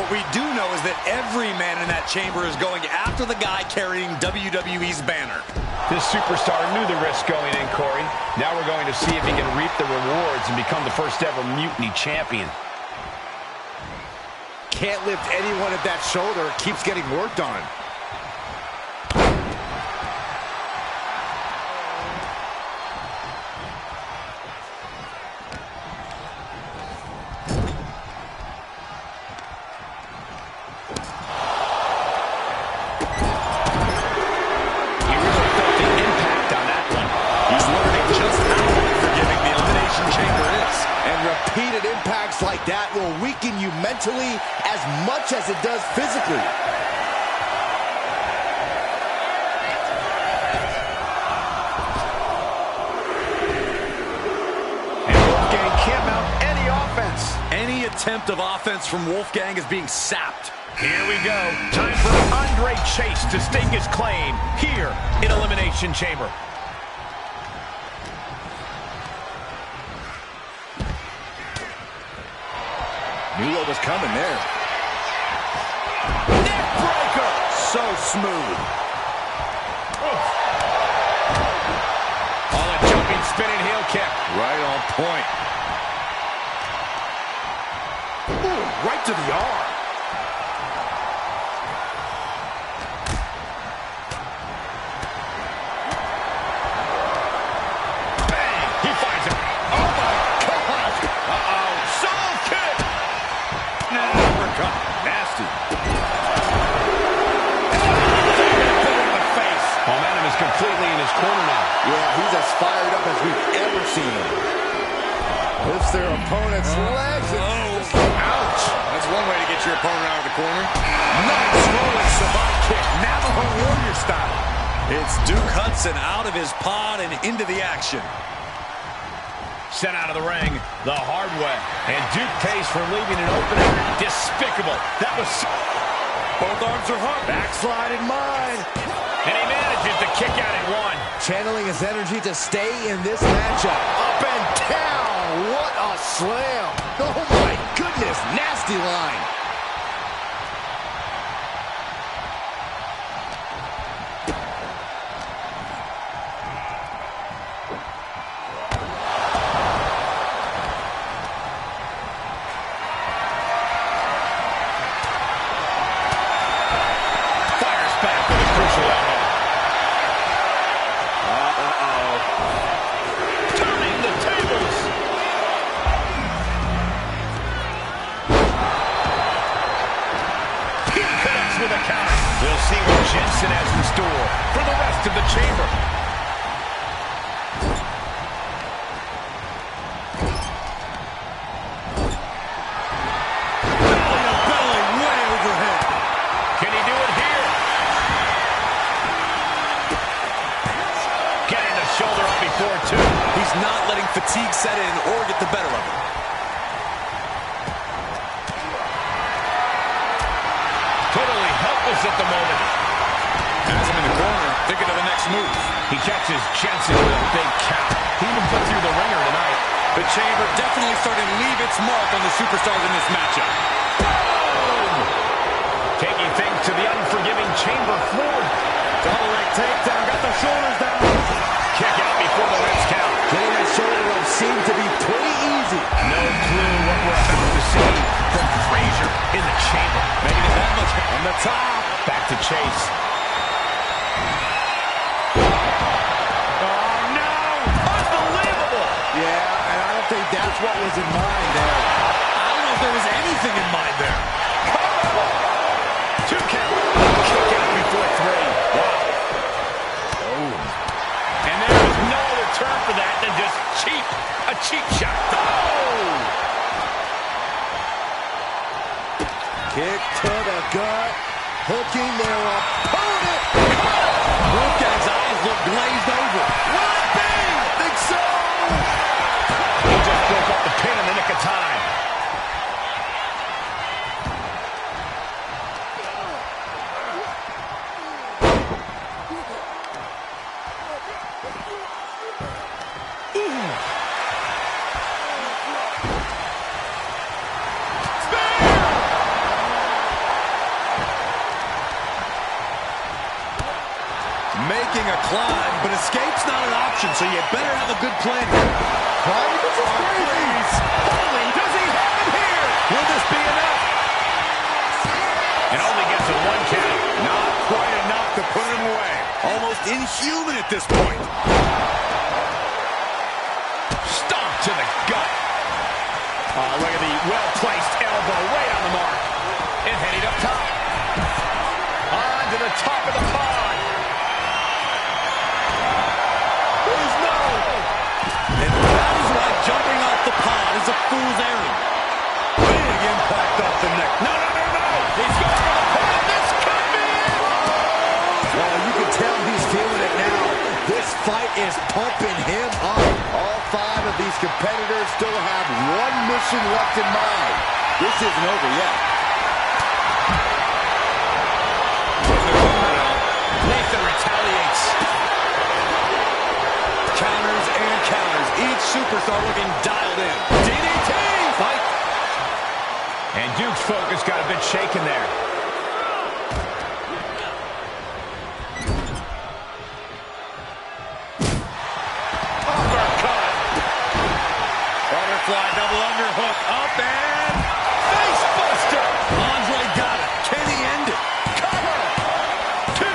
What we do know is that every man in that chamber is going after the guy carrying WWE's banner. This superstar knew the risk going in, Corey. Now we're going to see if he can reap the rewards and become the first ever Mutiny champion. Can't lift anyone at that shoulder. Keeps getting worked on. Repeated impacts like that will weaken you mentally as much as it does physically. And Wolfgang can't mount any offense. Any attempt of offense from Wolfgang is being sapped. Here we go. Time for Andre Chase to stake his claim here in Elimination Chamber. Knew what was coming there. Neck breaker! So smooth. Oof. On a jumping, spinning heel kick. Right on point. Ooh, right to the arm. Bang! He finds it. Oh my gosh! Uh-oh. Soul kick! Nasty. Momentum is completely in his corner now. Yeah, he's as fired up as we've ever seen him. Lifts their opponent's legs. Ouch! That's one way to get your opponent out of the corner. Nice rolling savant kick, Navajo Warrior style. It's Duke Hudson out of his pod and into the action. Sent out of the ring the hard way. And Duke pays for leaving an opening. Despicable. That was... Both arms are hard. Backslide in mine. And he manages to kick out at one. Channeling his energy to stay in this matchup. Up and down. What a slam. Oh my goodness. Nasty line. We'll see what Jensen has in store for the rest of the chamber. Belly to belly, way overhead. Can he do it here? Getting the shoulder up before two. He's not letting fatigue set in or get the better of him. Totally helpless at the moment. Has him in the corner, thinking of the next move. He catches Jensen with a big count. He even put through the ringer tonight. The chamber definitely starting to leave its mark on the superstars in this matchup. Boom! Taking things to the unforgiving chamber floor. Double leg takedown, got the shoulders down. Kick out before the next count. Getting that shoulder up seemed to be pretty easy. No clue what we're about to see from Frazier in the chamber. Making it that much on the top. Back to Chase. Oh, no! Unbelievable! Yeah, and I don't think that's what was in mind there. I don't know if there was anything in mind there. Two count. Kick out before three. Wow. Oh. And there was no return for that than just cheap. A cheap shot. Oh! Kick to the gut. Hooking their opponent. Wolfgang's eyes look glazed over. Will it be? I think so. He just broke up the pin in the nick of time. attempting a climb, but escape's not an option, so you better have a good plan here. This is crazy. Holy, does he have it here? Will this be enough? And only gets a one count. Not quite enough to put him away. Almost inhuman at this point. Stomp to the gut. Oh, look at the well-placed elbow right on the mark. And heading up top. On to the top of the pod. There's no. And that is why jumping off the pod is a fool's errand. Big impact off the neck. No. He's going for the pin. This could be it. Well, you can tell he's feeling it now. This fight is pumping him up. All 5 of these competitors still have one mission left in mind. This isn't over yet. Nathan retaliates. Counters and counters. Each superstar looking dialed in. DDT! Fight. And Duke's focus got a bit shaken there. Uppercut. Butterfly double underhook. Up and face buster. Andre got it. Can he end it? Cover. 2.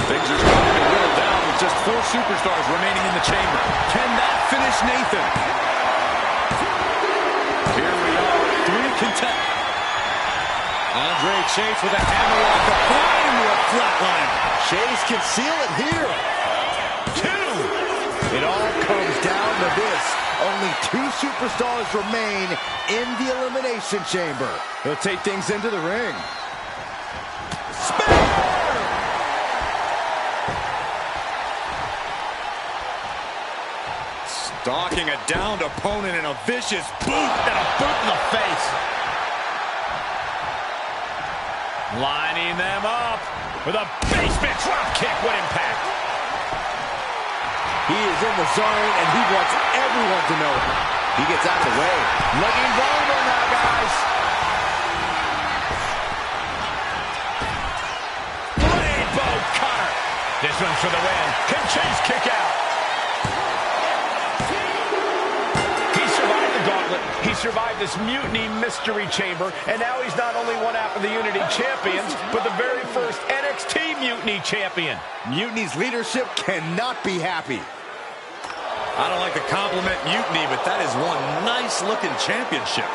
Things are starting to whittle down with just 4 superstars remaining in the chamber. Can that finish Nathan? Here we are. 3 contenders. Andre Chase with a hammerlock applied into a flatline. Chase can seal it here. 2. It all comes down to this. Only 2 superstars remain in the Elimination Chamber. They'll take things into the ring. Stalking a downed opponent and a vicious boot. And a boot in the face. Lining them up with a basement drop kick. What impact. He is in the zone, and he wants everyone to know it. He gets out of the way. Looking vulnerable now, guys. Rainbow cutter. This one's for the win. Can Chase kick out? He survived the gauntlet. He survived this mutiny mystery chamber, and now he's not only one half of the Unity champions, but the very first NXT Mutiny champion. Mutiny's leadership cannot be happy. I don't like to compliment Mutiny, but that is one nice-looking championship.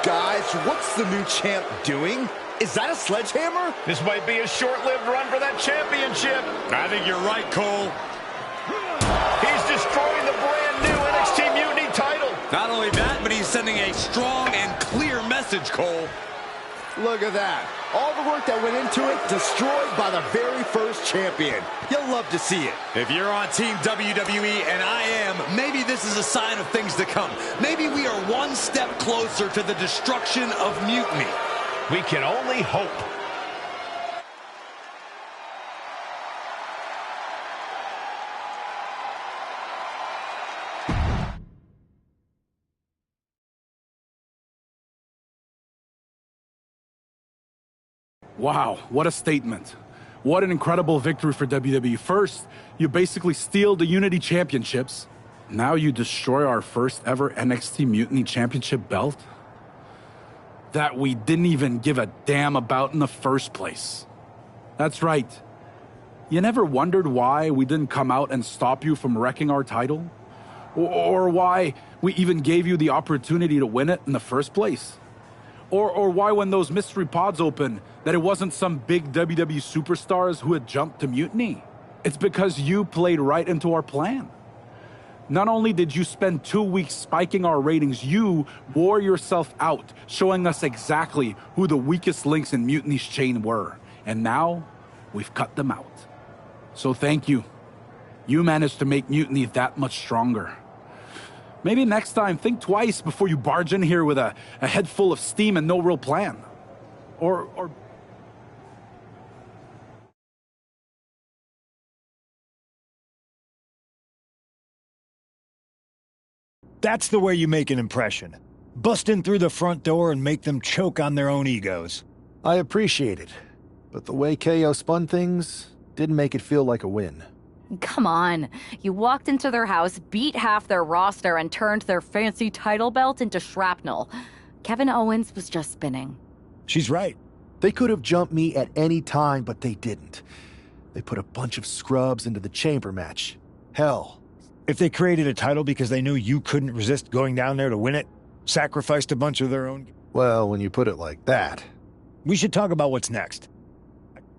Guys, what's the new champ doing? Is that a sledgehammer? This might be a short-lived run for that championship. I think you're right, Cole. He's destroying the brand new NXT Mutiny title. Not only that, but he's sending a strong and clear message, Cole. Look at that. All the work that went into it, destroyed by the very first champion. You'll love to see it. If you're on Team WWE, and I am, maybe this is a sign of things to come. Maybe we are one step closer to the destruction of Mutiny. We can only hope. Wow, what a statement. What an incredible victory for WWE. First, you basically steal the Unity Championships. Now you destroy our first ever NXT Mutiny Championship belt that we didn't even give a damn about in the first place. That's right. You never wondered why we didn't come out and stop you from wrecking our title? Or why we even gave you the opportunity to win it in the first place? Or why when those mystery pods opened, that it wasn't some big WWE superstars who had jumped to Mutiny? It's because you played right into our plan. Not only did you spend 2 weeks spiking our ratings, you wore yourself out, showing us exactly who the weakest links in Mutiny's chain were. And now, we've cut them out. So thank you. You managed to make Mutiny that much stronger. Maybe next time, think twice before you barge in here with a head full of steam and no real plan. Or That's the way you make an impression. Bust in through the front door and make them choke on their own egos. I appreciate it, but the way KO spun things, Didn't make it feel like a win. Come on. You walked into their house, beat half their roster, and turned their fancy title belt into shrapnel. Kevin Owens was just spinning. She's right. They could have jumped me at any time, but they didn't. They put a bunch of scrubs into the chamber match. Hell. If they created a title because they knew you couldn't resist going down there to win it, sacrificed a bunch of their own... Well, when you put it like that. We should talk about what's next.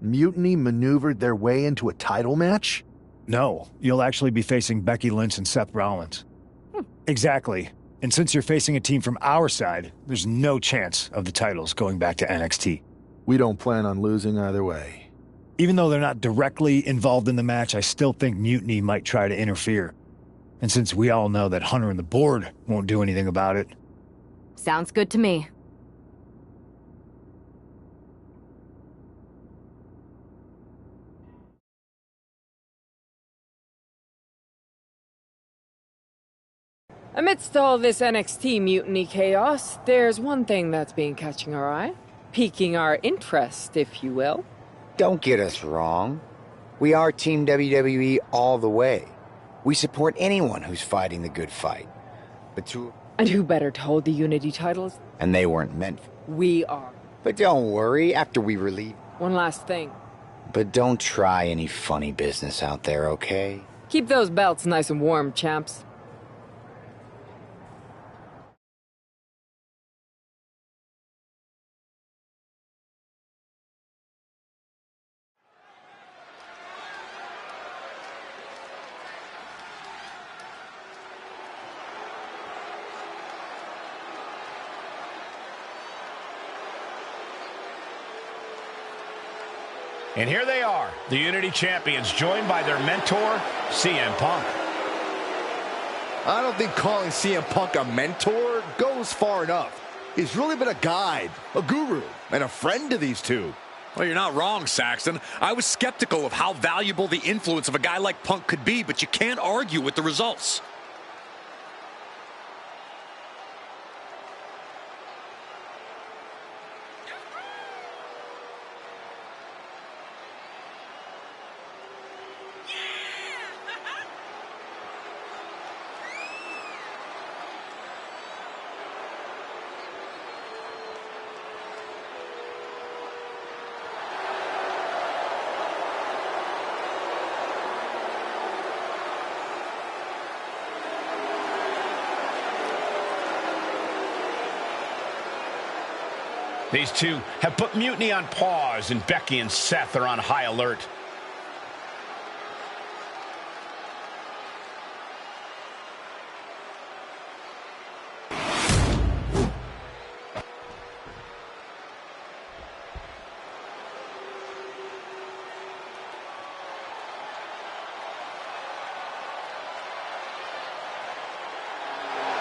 Mutiny maneuvered their way into a title match? No, you'll actually be facing Becky Lynch and Seth Rollins. Exactly. And since you're facing a team from our side, there's no chance of the titles going back to NXT. We don't plan on losing either way. Even though they're not directly involved in the match, I still think Mutiny might try to interfere. And since we all know that Hunter and the board won't do anything about it... Sounds good to me. Amidst all this NXT mutiny chaos, there's one thing that's been catching our eye. Piquing our interest, if you will. Don't get us wrong. We are Team WWE all the way. We support anyone who's fighting the good fight. And who better to hold the Unity titles? And they weren't meant for. We are. But don't worry, after we relieve... One last thing. But don't try any funny business out there, okay? Keep those belts nice and warm, champs. And here they are, the Unity Champions, joined by their mentor, CM Punk. I don't think calling CM Punk a mentor goes far enough. He's really been a guide, a guru, and a friend to these two. Well, you're not wrong, Saxton. I was skeptical of how valuable the influence of a guy like Punk could be, but you can't argue with the results. These two have put Mutiny on pause, and Becky and Seth are on high alert.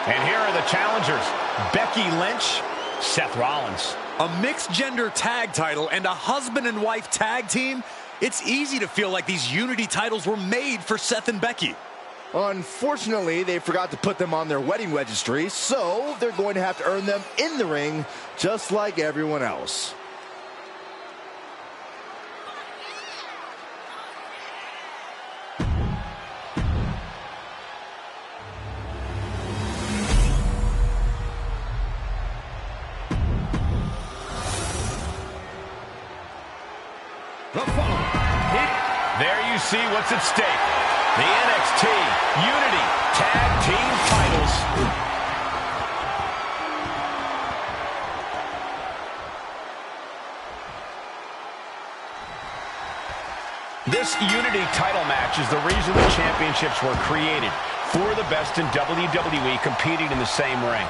And here are the challengers, Becky Lynch, Seth Rollins. A mixed-gender tag title and a husband and wife tag team? It's easy to feel like these Unity titles were made for Seth and Becky. Unfortunately, they forgot to put them on their wedding registry, so they're going to have to earn them in the ring, just like everyone else. There you see what's at stake. The NXT Unity Tag Team titles. This Unity title match is the reason the championships were created. For the best in WWE competing in the same ring.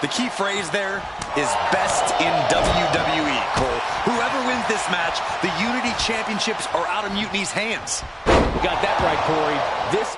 The key phrase there is best in WWE, Cole. Whoever wins this match, the Unity Championships are out of Mutiny's hands. You got that right, Corey. This